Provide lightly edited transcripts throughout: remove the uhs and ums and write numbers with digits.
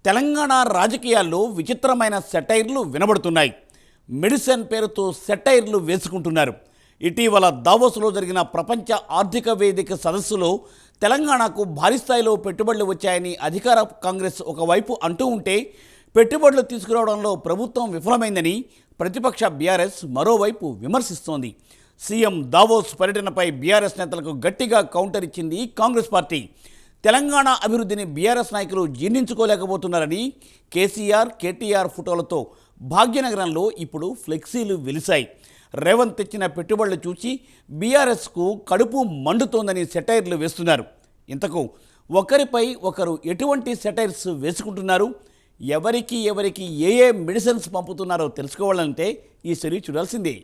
తెలంగాణ రాజకీయాల్లో విచిత్రమైన సెటైర్లు వినబడుతున్నాయి. మెడిసిన్ పేరుతో సెటైర్లు వేసుకుంటున్నారు. ఇటీవల దావోస్లో జరిగిన ప్రపంచ ఆర్థిక వేదిక సదస్సులో తెలంగాణకు భారీ స్థాయిలో పెట్టుబడులు వచ్చాయని అధికార కాంగ్రెస్ ఒకవైపు అంటూ ఉంటే, పెట్టుబడులు తీసుకురావడంలో ప్రభుత్వం విఫలమైందని ప్రతిపక్ష బీఆర్ఎస్ మరోవైపు విమర్శిస్తోంది. సీఎం దావోస్ పర్యటనపై బీఆర్ఎస్ నేతలకు గట్టిగా కౌంటర్ ఇచ్చింది కాంగ్రెస్ పార్టీ. తెలంగాణ అభివృద్ధిని బీఆర్ఎస్ నాయకులు జీర్ణించుకోలేకపోతున్నారని కేసీఆర్, కేటీఆర్ ఫోటోలతో భాగ్యనగరంలో ఇప్పుడు ఫ్లెక్సీలు వెలిశాయి. రేవంత్ తెచ్చిన పెట్టుబడులు చూసి బీఆర్ఎస్కు కడుపు మండుతోందని సెటైర్లు వేస్తున్నారు. ఇంతకు ఒకరిపై ఒకరు ఎటువంటి సెటైర్స్ వేసుకుంటున్నారు, ఎవరికి ఏ మెడిసిన్స్ పంపుతున్నారో తెలుసుకోవాలంటే ఈ సిరీస్ చూడాల్సిందే.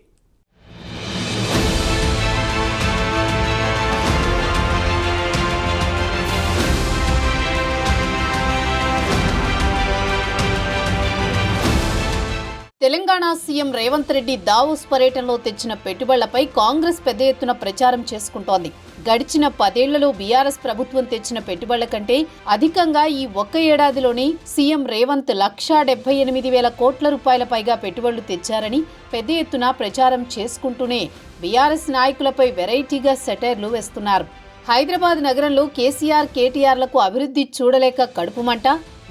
తెలంగాణ సీఎం రేవంత్ రెడ్డి దావోస్ పర్యటనలో తెచ్చిన పెట్టుబడులపై కాంగ్రెస్ పెద్ద ఎత్తున ప్రచారం చేసుకుంటోంది. గడిచిన 10 ఏళ్లలో బీఆర్ఎస్ ప్రభుత్వం తెచ్చిన పెట్టుబడుల కంటే అధికంగా ఈ ఒక్క ఏడాదిలోనే సీఎం రేవంత్ 1,78,000 కోట్ల రూపాయల పైగా పెట్టుబడులు తెచ్చారని పెద్ద ఎత్తున ప్రచారం చేసుకుంటూనే బీఆర్ఎస్ నాయకులపై వెరైటీగా సెటైర్లు వేస్తున్నారు. హైదరాబాద్ నగరంలో కేసీఆర్, కేటీఆర్లకు అభివృద్ధి చూడలేక కడుపుమంట,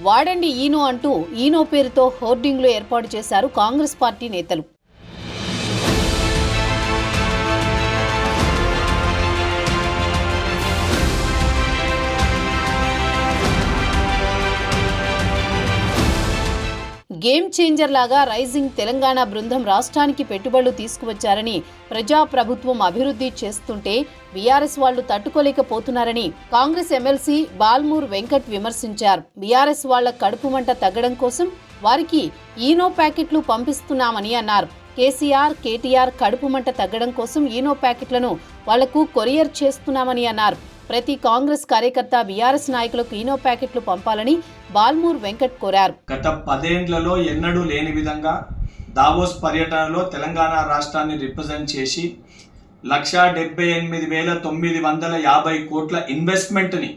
వాడండి ఈనో అంటూ ఈనో పేరుతో హోర్డింగ్లు ఏర్పాటు చేశారు కాంగ్రెస్ పార్టీ నేతలు. గేమ్ చేంజర్ లాగా రైజింగ్ తెలంగాణ బృందం రాష్ట్రానికి పెట్టుబడులు తీసుకువచ్చారని, ప్రజాప్రభుత్వం అభివృద్ధి చేస్తుంటే బీఆర్ఎస్ వాళ్లు తట్టుకోలేకపోతున్నారని కాంగ్రెస్ ఎమ్మెల్సీ బాల్మూర్ వెంకట్ విమర్శించారు. బీఆర్ఎస్ వాళ్ల కడుపు మంట తగ్గడం కోసం వారికి ఈనో ప్యాకెట్లు పంపిస్తున్నామని అన్నారు. కేసీఆర్, కేటీఆర్ కడుపు మంట తగ్గడం కోసం ఈనో ప్యాకెట్లను వాళ్లకు కొరియర్ చేస్తున్నామని అన్నారు. ప్రతి కాంగ్రెస్ కార్యకర్త బీఆర్ఎస్ నాయకులకు ఈనో ప్యాకెట్లు పంపాలని బాల్మూర్ వెంకట్ కోరారు. గత 10 ఏళ్లలో ఎన్నడూ లేని విధంగా దావోస్ పర్యటనలో తెలంగాణ రాష్ట్రాన్ని రిప్రజెంట్ చేసి 1,78,950 కోట్ల ఇన్వెస్ట్మెంట్ని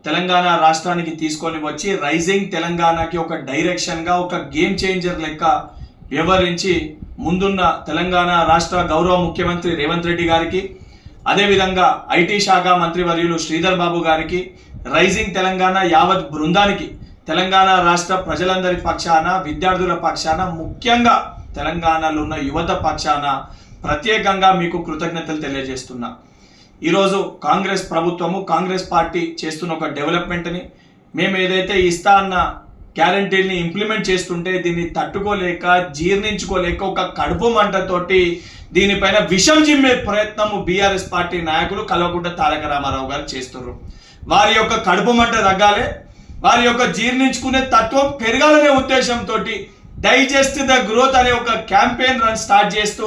తెలంగాణ రాష్ట్రానికి తీసుకొని వచ్చి రైజింగ్ తెలంగాణకి ఒక డైరెక్షన్గా, ఒక గేమ్ చేంజర్ లెక్క వ్యవహరించి ముందున్న తెలంగాణ రాష్ట్ర గౌరవ ముఖ్యమంత్రి రేవంత్ రెడ్డి గారికి, అదేవిధంగా ఐటీ శాఖ మంత్రివర్యులు శ్రీధర్ బాబు గారికి, రైజింగ్ తెలంగాణ యావత్ బృందానికి, తెలంగాణ రాష్ట్ర ప్రజలందరి పక్షాన, విద్యార్థుల పక్షాన, ముఖ్యంగా తెలంగాణలో ఉన్న యువత పక్షాన ప్రత్యేకంగా మీకు కృతజ్ఞతలు తెలియజేస్తున్నా. ఈరోజు కాంగ్రెస్ ప్రభుత్వము, కాంగ్రెస్ పార్టీ చేస్తున్న ఒక డెవలప్మెంట్ని, మేము ఏదైతే ఇస్తా అన్న గ్యారంటీని ఇంప్లిమెంట్ చేస్తుంటే దీన్ని తట్టుకోలేక, జీర్ణించుకోలేక ఒక కడుపు మంటతోటి దీనిపైన విషం జిమ్మే ప్రయత్నము బీఆర్ఎస్ పార్టీ నాయకులు కల్వకుంట్ల తారక రామారావు గారు చేస్తున్నారు. వారి యొక్క కడుపు మంట తగ్గాలి, వారి యొక్క జీర్ణించుకునే తత్వం పెరగాలనే ఉద్దేశంతో డైజెస్ట్ ద గ్రోత్ అనే ఒక క్యాంపెయిన్ రన్ స్టార్ట్ చేస్తూ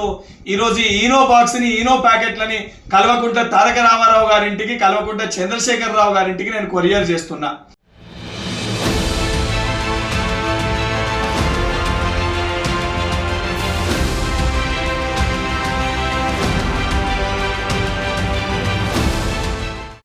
ఈరోజు ఈనో బాక్స్ని, ఈనో ప్యాకెట్లని కల్వకుంట్ల తారక రామారావు గారింటికి, కల్వకుంట్ల చంద్రశేఖరరావు గారింటికి నేను కొరియర్ చేస్తున్నా.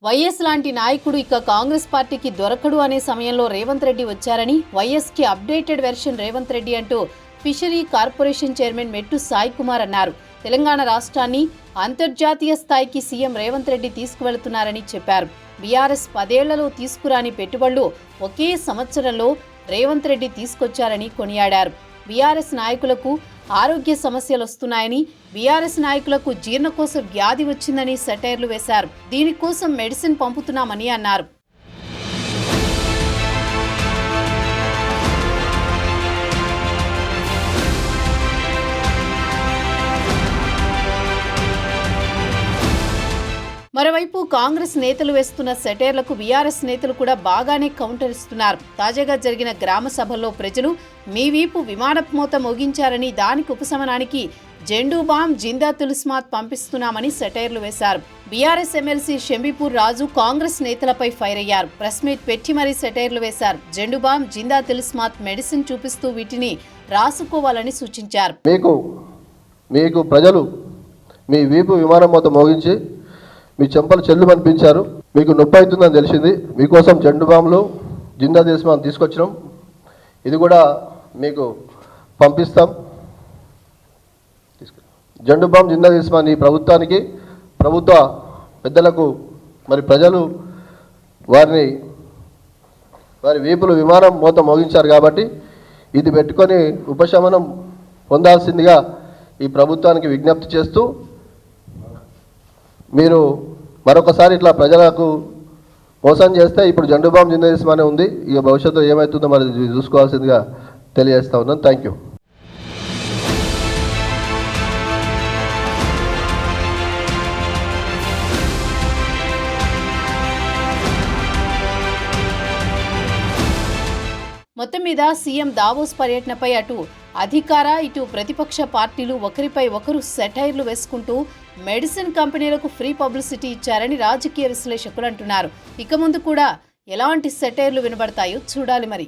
వైఎస్ లాంటి నాయకుడు ఇక కాంగ్రెస్ పార్టీకి దొరకడు అనే సమయంలో రేవంత్ రెడ్డి వచ్చారని, వైఎస్ కి అప్డేటెడ్ వెర్షన్ రేవంత్ రెడ్డి అంటూ ఫిషరీ కార్పొరేషన్ చైర్మన్ మెట్టు సాయి కుమార్ అన్నారు. తెలంగాణ రాష్ట్రాన్ని అంతర్జాతీయ స్థాయికి సీఎం రేవంత్ రెడ్డి తీసుకువెళుతున్నారని చెప్పారు. బీఆర్ఎస్ 10 ఏళ్లలో తీసుకురాని పెట్టుబడులు ఒకే సంవత్సరంలో రేవంత్ రెడ్డి తీసుకొచ్చారని కొనియాడారు. బీఆర్ఎస్ నాయకులకు ఆరోగ్య సమస్యలు వస్తున్నాయని, బీఆర్ఎస్ నాయకులకు జీర్ణకోశ వ్యాధి వచ్చిందని సెటైర్లు వేశారు. దీనికోసం మెడిసిన్ పంపుతున్నామని అన్నారు. మరోవైపు కాంగ్రెస్ నేతలు వేస్తున్న సెటైర్లకు బీఆర్ఎస్ నేతలు కూడా బాగానే కౌంటర్ ఇస్తున్నారు. తాజాగా జరిగిన గ్రామ సభల్లో ప్రజలు మీ వీపు విమానపు మోత మోగించారని, దానికి ఉపశమనానికి జెండూ బామ్, జిందా తులస్మాత్ పంపిస్తున్నామని సెటైర్లు వేశారు. బీఆర్ఎస్ ఎమ్మెల్సీ షంబీపూర్ రాజు కాంగ్రెస్ నేతలపై ఫైర్ అయ్యారు. ప్రెస్ మీట్ పెట్టి మరీ సెటైర్లు వేశారు. జెండూ బామ్, జిందా తులస్మాత్ మెడిసిన్ చూపిస్తూ వీటిని రాసుకోవాలని సూచించారు. మీకు ప్రజలు మీ వీపు విమానం మోత మోగించి మీ చెంపలు చెల్లు అనిపించారు. మీకు నొప్పి అవుతుందని తెలిసింది. మీకోసం జెండు బాంబులు, జిందా తులస్మాత్ తీసుకొచ్చినాం. ఇది కూడా మీకు పంపిస్తాం. జండు బామ్ జిందాల్ ఉస్మాన్ ఈ ప్రభుత్వానికి, ప్రభుత్వ పెద్దలకు మరి ప్రజలు వారి వీపులు విమానం మోత మోగించారు కాబట్టి ఇది పెట్టుకొని ఉపశమనం పొందాల్సిందిగా ఈ ప్రభుత్వానికి విజ్ఞప్తి చేస్తూ, మీరు మరొకసారి ఇట్లా ప్రజలకు మోసం చేస్తే ఇప్పుడు జండు బామ్ జిందాల్ ఉస్మానే ఉంది, ఇక భవిష్యత్తులో ఏమవుతుందో మరి చూసుకోవాల్సిందిగా తెలియజేస్తా ఉన్నాను. Thank you. మొత్తం మీద సీఎం దావోస్ పర్యటనపై అటు అధికార ఇటు ప్రతిపక్ష పార్టీలు ఒకరిపై ఒకరు సెటైర్లు వేసుకుంటూ మెడిసిన్ కంపెనీలకు ఫ్రీ పబ్లిసిటీ ఇచ్చారని రాజకీయ విశ్లేషకులు అంటున్నారు. ఇక ముందు కూడా ఎలాంటి సెటైర్లు వినబడతాయో చూడాలి మరి.